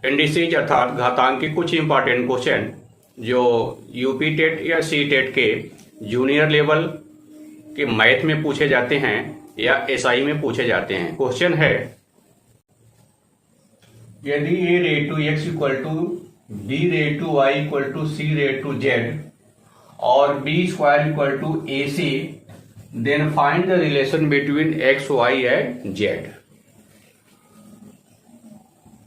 Indices अर्थात घातांक के कुछ इंपॉर्टेंट क्वेश्चन जो यूपी टेट या सी टेट के जूनियर लेवल के मैथ में पूछे जाते हैं या एसआई में पूछे जाते हैं। क्वेश्चन है, यदि a raised to x equal to b raised to y equal to c raised to z और b square equal to a c, then find the relation between x y and z.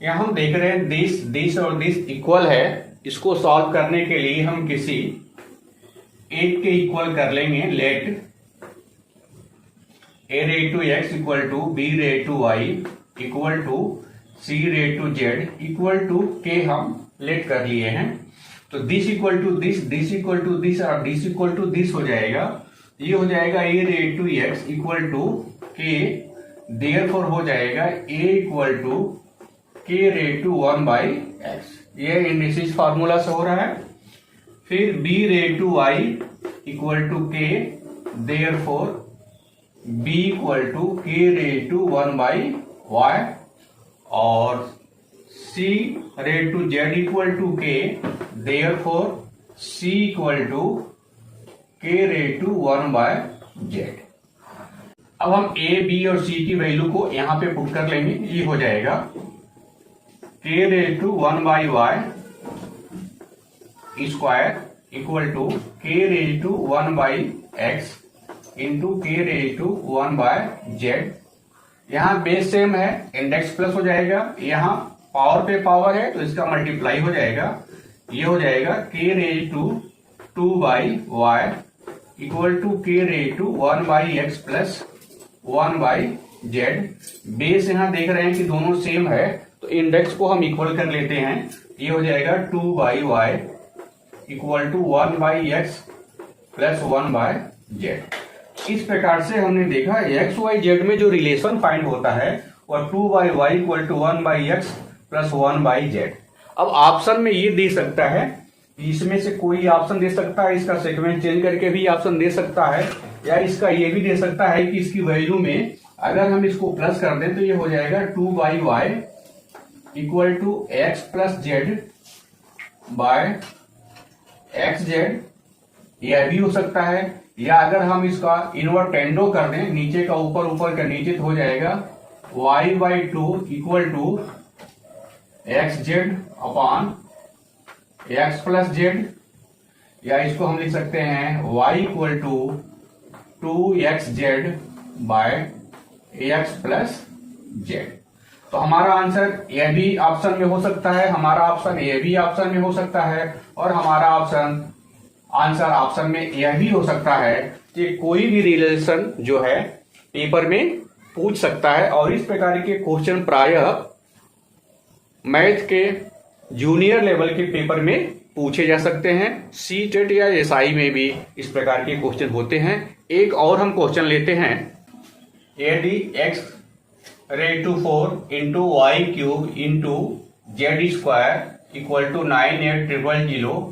यहां हम देख रहे हैं this और this equal है। इसको solve करने के लिए हम किसी एक के इक्वल कर लेंगे। Let a raised to x equal to b raised to y equal to c raised to z equal to k हम लेट कर लिए हैं। तो this equal to this equal to this और दिस इक्वल टू दिस हो जाएगा। ये हो जाएगा a raised to x equal to के, देयरफॉर हो जाएगा ए इक्वल टू के रेट टू 1/x। ये इंडिसेज फार्मूला से हो रहा है। फिर b rate to y equal to के, देयरफॉर b इक्वल टू के रेट टू 1/y और c rate to z equal to के, देयरफॉर c इक्वल टू के रेट टू 1/z। अब हम a, b और c की वैल्यू को यहां पे पुट कर लेंगे। ये हो जाएगा के rate to 1/y square equal to के rate to 1/x into K rate to 1/z। यहां बेस सेम है, इंडेक्स प्लस हो जाएगा। यहां पावर पे पावर है तो इसका मल्टीप्लाई हो जाएगा। ये हो जाएगा के rate to 2/y equal to के rate to 1/x plus 1/z। Base यहां देख रहे हैं कि दोनों सेम है तो इंडेक्स को हम इक्वल कर लेते हैं। ये हो जाएगा 2/y equal to 1/x plus 1/z। इस प्रकार से हमने देखा एक्स वाई जेड में जो रिलेशन फाइंड होता है वह 2/y equal to 1/x plus 1/z। अब ऑप्शन में ये दे सकता है, इसमें से कोई ऑप्शन दे सकता है, इसका सीक्वेंस चेंज करके भी ऑप्शन दे सकता है, या इसका ये भी दे सकता है कि इसकी वैल्यू में अगर हम इसको प्लस कर दें तो ये हो जाएगा 2/y equal to x plus Z by X Z. यह भी हो सकता है, या अगर हम इसका इनवर्टेंडो कर दें, नीचे का ऊपर ऊपर का नीचे तो हो जाएगा y/2 equal to X Z upon X plus Z, या इसको हम लिख सकते हैं y equal to 2xz by X plus Z. तो हमारा आंसर यह भी ऑप्शन में हो सकता है, हमारा ऑप्शन यह भी ऑप्शन में हो सकता है, और हमारा आंसर ऑप्शन में यह भी हो सकता है कि कोई भी रिलेशन जो है पेपर में पूछ सकता है। और इस प्रकार के क्वेश्चन प्रायः मैथ के जूनियर लेवल के पेपर में पूछे जा सकते हैं। सी टेट या एसआई में भी इस प्रकार के क्वेश्चन होते हैं। एक और हम क्वेश्चन लेते हैं, यदि x rate to 4 into Y cube into Z square equal to 98000,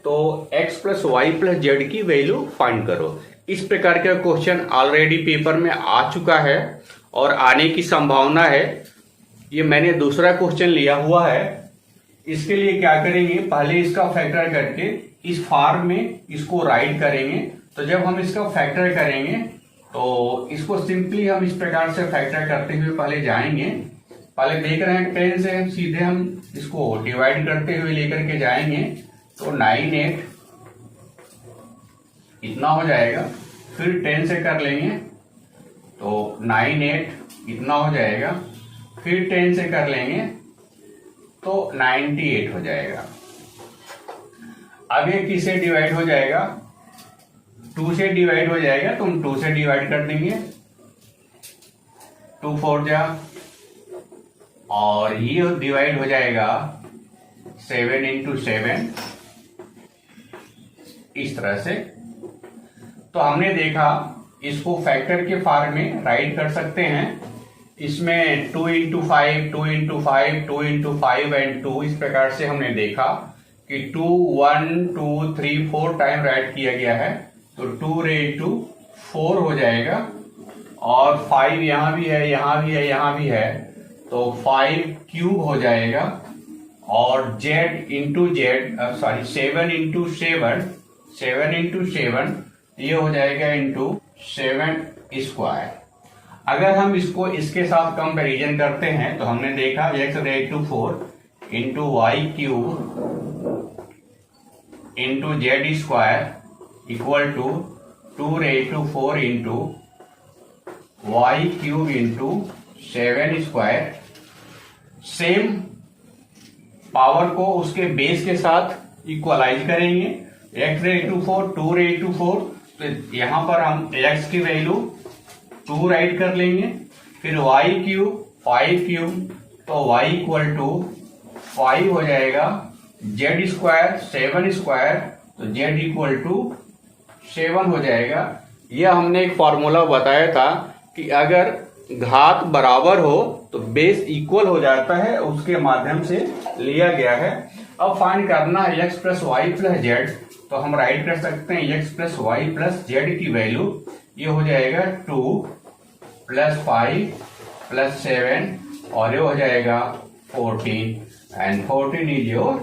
तो x plus Y plus Z की वैल्यू फाइंड करो। इस प्रकार का क्वेश्चन ऑलरेडी पेपर में आ चुका है और आने की संभावना है। ये मैंने दूसरा क्वेश्चन लिया हुआ है। इसके लिए क्या करेंगे, पहले इसका फैक्टर करके इस फॉर्म में इसको राइट करेंगे। तो जब हम इसका फैक्टर करेंगे तो इसको सिंपली हम इस प्रकार से फैक्टर करते हुए पहले जाएंगे। पहले देख रहे हैं 10 से सीधे हम इसको डिवाइड करते हुए लेकर के जाएंगे तो 9/8 इतना हो जाएगा। फिर 10 से कर लेंगे तो 9/8 इतना हो जाएगा। फिर 10 से कर लेंगे तो 98 हो जाएगा। अब ये किससे डिवाइड हो जाएगा, 2 से डिवाइड हो जाएगा तो हम 2 से डिवाइड कर देंगे, 2 4 जा, और ये डिवाइड हो जाएगा 7 इंटू 7 इस तरह से। तो हमने देखा इसको फैक्टर के फॉर्म में राइट कर सकते हैं। इसमें 2 इंटू 5, 2 इंटू 5, 2 इंटू 5 एंड 2 इस प्रकार से हमने देखा कि 2 1 2 3 4 टाइम राइट किया गया है। तो 2 रेट टू 4 हो जाएगा, और 5 यहां भी है, यहां भी है, यहां भी है, तो 5 क्यूब हो जाएगा और z into Z, sorry 7 into 7 ये हो जाएगा इंटू 7 स्क्वायर। अगर हम इसको इसके साथ कंपैरिजन करते हैं तो हमने देखा x raise to 4 into Y cube into Z square equal to 2 raise to 4 into Y cube into 7 square. Same power को उसके बेस के साथ इक्वलाइज करेंगे, x raise to 4 2 raise to 4, तो यहां पर हम x की वैल्यू 2 राइट कर लेंगे, फिर y क्यूब 5 क्यूब, तो y इक्वल टू 5 हो जाएगा, z स्क्वायर 7 स्क्वायर, तो z इक्वल टू 7 हो जाएगा। यह हमने एक फॉर्मूला बताया था कि अगर घात बराबर हो तो बेस इक्वल हो जाता है, उसके माध्यम से लिया गया है। अब फाइंड करना है x plus Y plus Z, तो हम राइट कर सकते हैं x plus Y plus Z की वैल्यू, ये हो जाएगा 2 प्लस 5 प्लस 7 और ये हो जाएगा 14 and 14 is your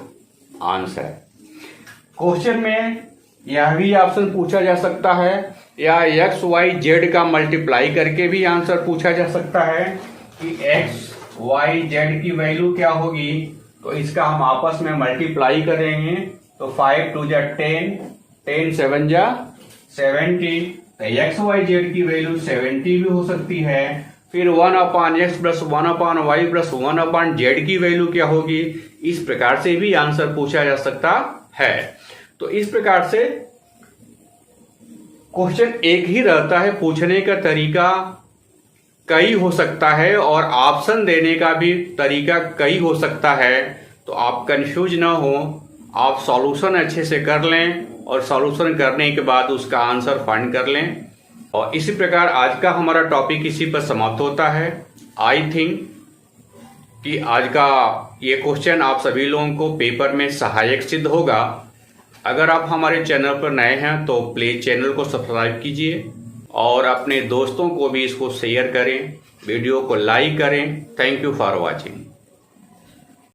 answer. Question में यह भी ऑप्शन पूछा जा सकता है या एक्स वाई जेड का मल्टीप्लाई करके भी आंसर पूछा जा सकता है कि एक्स वाई जेड की वैल्यू क्या होगी, तो इसका हम आपस में मल्टीप्लाई करेंगे, तो 5 2 जा 10, 10 7 जा 70, तो एक्स वाई जेड की वैल्यू 70 भी हो सकती है। फिर 1 अपान x plus 1 upon y plus 1 upon Z की वैल्यू क्या होगी, इस प्रकार से भी आंसर पूछा जा सकता है। तो इस प्रकार से क्वेश्चन एक ही रहता है, पूछने का तरीका कई हो सकता है और ऑप्शन देने का भी तरीका कई हो सकता है। तो आप कंफ्यूज ना हो, आप सॉल्यूशन अच्छे से कर लें और सॉल्यूशन करने के बाद उसका आंसर फाइंड कर लें। और इसी प्रकार आज का हमारा टॉपिक इसी पर समाप्त होता है। आई थिंक कि आज का ये क्वेश्चन आप सभी लोगों को पेपर में सहायक सिद्ध होगा। अगर आप हमारे चैनल पर नए हैं तो प्लीज चैनल को सब्सक्राइब कीजिए और अपने दोस्तों को भी इसको शेयर करें, वीडियो को लाइक करें। Thank you for watching.